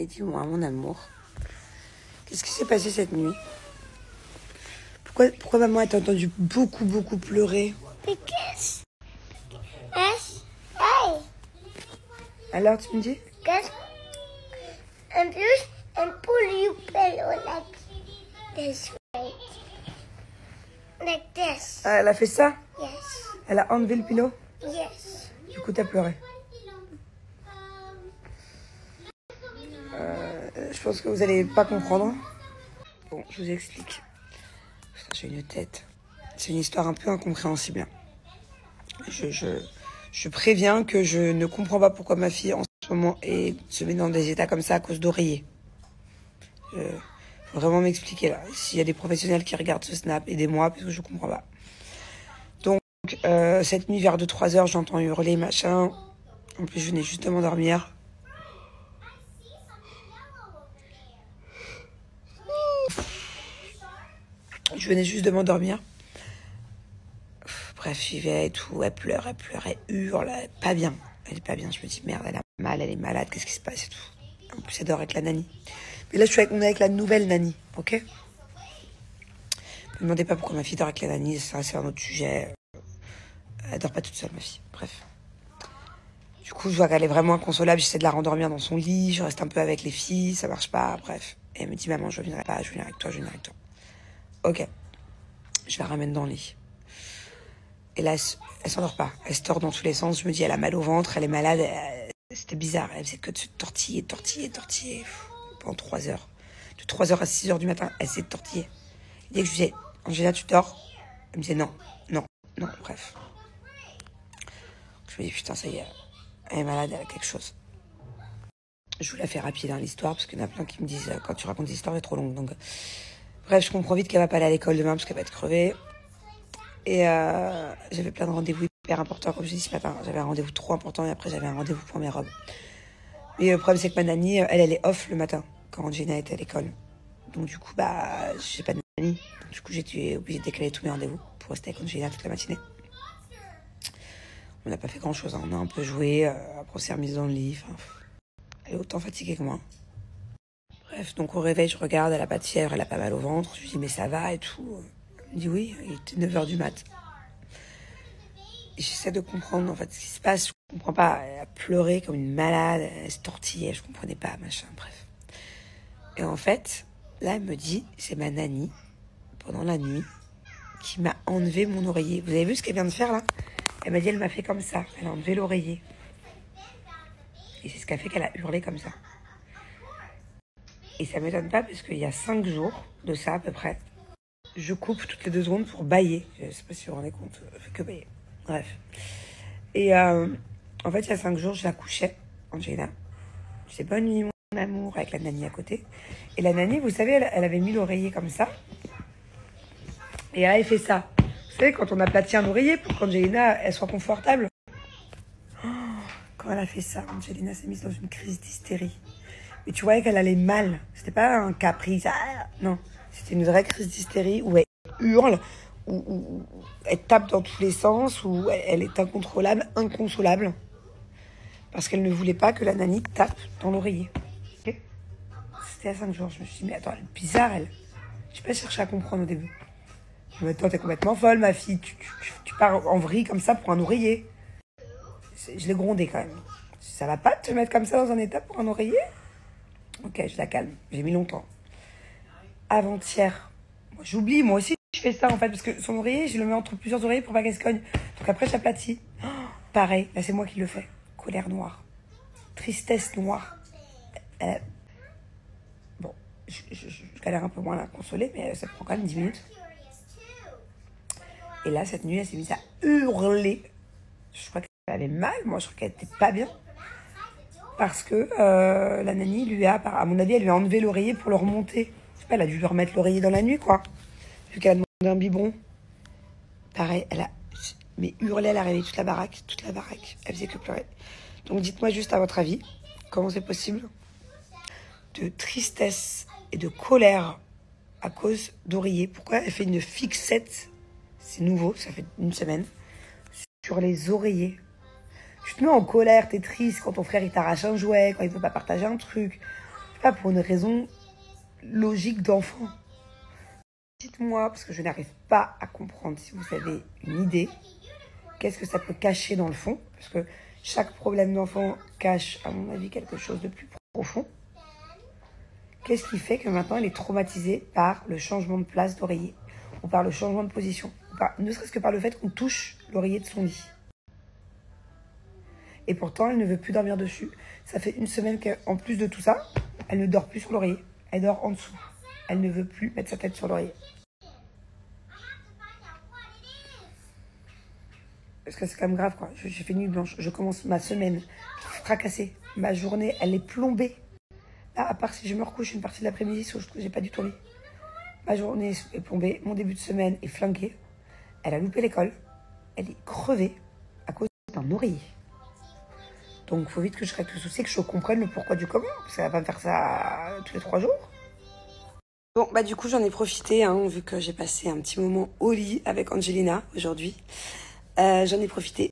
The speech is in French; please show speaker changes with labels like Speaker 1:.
Speaker 1: Et dis-moi, mon amour, qu'est-ce qui s'est passé cette nuit? Pourquoi maman t'a entendu beaucoup pleurer?
Speaker 2: Because hey,
Speaker 1: Alors, tu me dis?
Speaker 2: because and plus and pull you pillow like this way. Like this.
Speaker 1: Ah, elle a fait ça?
Speaker 2: Yes.
Speaker 1: Elle a enlevé le pilot?
Speaker 2: Yes.
Speaker 1: Du coup, t'as pleuré. Je pense que vous allez pas comprendre. Bon, je vous explique. Putain, j'ai une tête. C'est une histoire un peu incompréhensible. Je préviens que je ne comprends pas pourquoi ma fille en ce moment se met dans des états comme ça à cause d'oreiller. Faut vraiment m'expliquer là. S'il y a des professionnels qui regardent ce snap, aidez-moi parce que je comprends pas. Donc, cette nuit vers 2-3 heures, j'entends hurler, machin. En plus, je venais juste de m'endormir. Je venais juste de m'endormir. Bref, j'y vais et tout. Elle pleure, elle hurle. Elle est pas bien. Elle est pas bien. Je me dis, merde, elle a mal, elle est malade. Qu'est-ce qui se passe et tout. En plus, elle dort avec la nanny. Mais là, on est avec la nouvelle nanny, ok? Ne me demandez pas pourquoi ma fille dort avec la nanny. Ça, c'est un autre sujet. Elle dort pas toute seule, ma fille. Bref. Du coup, je vois qu'elle est vraiment inconsolable. J'essaie de la rendormir dans son lit. Je reste un peu avec les filles. Ça marche pas. Bref. Et elle me dit, maman, je viendrai pas. Je viens avec toi, je viens avec toi. Ok. Je la ramène dans le lit. Et là, elle s'endort pas. Elle se tord dans tous les sens. Je me dis, elle a mal au ventre, elle est malade. C'était bizarre. Elle faisait que de se tortiller. Pendant 3 heures. De 3 heures à 6 heures du matin, elle s'est tortillée. Dès que je disais, Angela, tu dors? Elle me disait, non, bref. Je me dis, putain, ça y est. Elle est malade, elle a quelque chose. Je vous la fais rapide, hein, l'histoire, parce qu'il y en a plein qui me disent, quand tu racontes l'histoire, elle est trop longue. Donc, bref, je comprends vite qu'elle va pas aller à l'école demain, parce qu'elle va être crevée. Et j'avais plein de rendez-vous hyper importants, comme je dis ce matin. J'avais un rendez-vous trop important et après j'avais un rendez-vous pour mes robes. Mais le problème c'est que ma nanny, elle est off le matin quand Gina était à l'école. Donc du coup, j'ai pas de nanny. Donc, du coup, j'étais obligée de décaler tous mes rendez-vous pour rester avec Gina toute la matinée. On n'a pas fait grand-chose, hein. On a un peu joué, après on s'est remise dans le lit. Enfin, elle est autant fatiguée que moi. Bref, donc au réveil, je regarde, elle a pas de fièvre, elle a pas mal au ventre. Je lui dis, mais ça va et tout. Elle me dit oui, il était 9h du mat. Et j'essaie de comprendre en fait ce qui se passe. Je comprends pas. Elle a pleuré comme une malade, elle se tortillait, je comprenais pas, machin, bref. Et en fait, là, elle me dit, c'est ma nanny, pendant la nuit, qui m'a enlevé mon oreiller. Vous avez vu ce qu'elle vient de faire là? Elle m'a dit, elle m'a fait comme ça. Elle a enlevé l'oreiller. Et c'est ce qui a fait qu'elle a hurlé comme ça. Et ça m'étonne pas parce qu'il y a 5 jours de ça à peu près. Je coupe toutes les 2 secondes pour bâiller. Je sais pas si vous vous rendez compte, je fais que bâiller. Bref. Et en fait, il y a 5 jours, je la couchais, Angela. Je sais, bonne nuit, mon amour, avec la nanny à côté. Et la nanny, vous savez, elle avait mis l'oreiller comme ça. Et elle avait fait ça. Vous savez, quand on aplatit un oreiller pour qu'Angelina, elle soit confortable. Oh, quand elle a fait ça, Angelina s'est mise dans une crise d'hystérie. Mais tu voyais qu'elle allait mal. C'était pas un caprice. Ah, non. C'était une vraie crise d'hystérie où elle hurle, où elle tape dans tous les sens, où elle est incontrôlable, inconsolable. Parce qu'elle ne voulait pas que la nanny tape dans l'oreiller. Okay. C'était à 5 jours. Je me suis dit, mais attends, elle est bizarre, elle. Je n'ai pas cherché à comprendre au début. Je me suis dit, attends, t'es complètement folle, ma fille. Tu pars en vrille comme ça pour un oreiller. Je l'ai grondé quand même. Ça va pas te mettre comme ça dans un état pour un oreiller? Ok, je la calme. J'ai mis longtemps. Avant-hier, j'oublie, moi aussi je fais ça en fait, parce que son oreiller, je le mets entre plusieurs oreillers pour pas qu'elle se cogne. Donc après, j'aplatis. Oh, pareil, là c'est moi qui le fais. Colère noire. Tristesse noire. Bon, je galère un peu moins à la consoler, mais ça prend quand même 10 minutes. Et là, cette nuit, elle s'est mise à hurler. Je crois qu'elle avait mal, moi je crois qu'elle était pas bien. Parce que la nanny lui a, à mon avis, elle lui a enlevé l'oreiller pour le remonter. Je sais pas, elle a dû lui remettre l'oreiller dans la nuit, quoi. Vu qu'elle a demandé un biberon. Pareil, elle a hurlé, elle a réveillé toute la baraque. Elle faisait que pleurer. Donc dites-moi juste à votre avis, comment c'est possible de tristesse et de colère à cause d'oreiller. Pourquoi elle fait une fixette, c'est nouveau, ça fait une semaine, sur les oreillers. Tu te mets en colère, t'es triste quand ton frère il t'arrache un jouet, quand il veut pas partager un truc. pas, pour une raison logique d'enfant. Dites-moi, parce que je n'arrive pas à comprendre, si vous avez une idée, qu'est-ce que ça peut cacher dans le fond, parce que chaque problème d'enfant cache, à mon avis, quelque chose de plus profond. Qu'est-ce qui fait que maintenant elle est traumatisée par le changement de place d'oreiller, ou par le changement de position, ne serait-ce que par le fait qu'on touche l'oreiller de son lit. Et pourtant, elle ne veut plus dormir dessus. Ça fait une semaine qu'en plus de tout ça, elle ne dort plus sur l'oreiller. Elle dort en dessous. Elle ne veut plus mettre sa tête sur l'oreiller. Parce que c'est quand même grave, quoi. J'ai fait nuit blanche. Je commence ma semaine fracassée. Ma journée, elle est plombée. Là, à part si je me recouche une partie de l'après-midi, si j'ai pas du tout envie. Ma journée est plombée. Mon début de semaine est flanqué. Elle a loupé l'école. Elle est crevée à cause d'un oreiller. Donc, il faut vite que je règle le souci, que je comprenne le pourquoi du comment. Parce qu'elle va pas me faire ça tous les 3 jours. Bon, bah du coup, j'en ai profité, hein, vu que j'ai passé un petit moment au lit avec Angelina aujourd'hui. J'en ai profité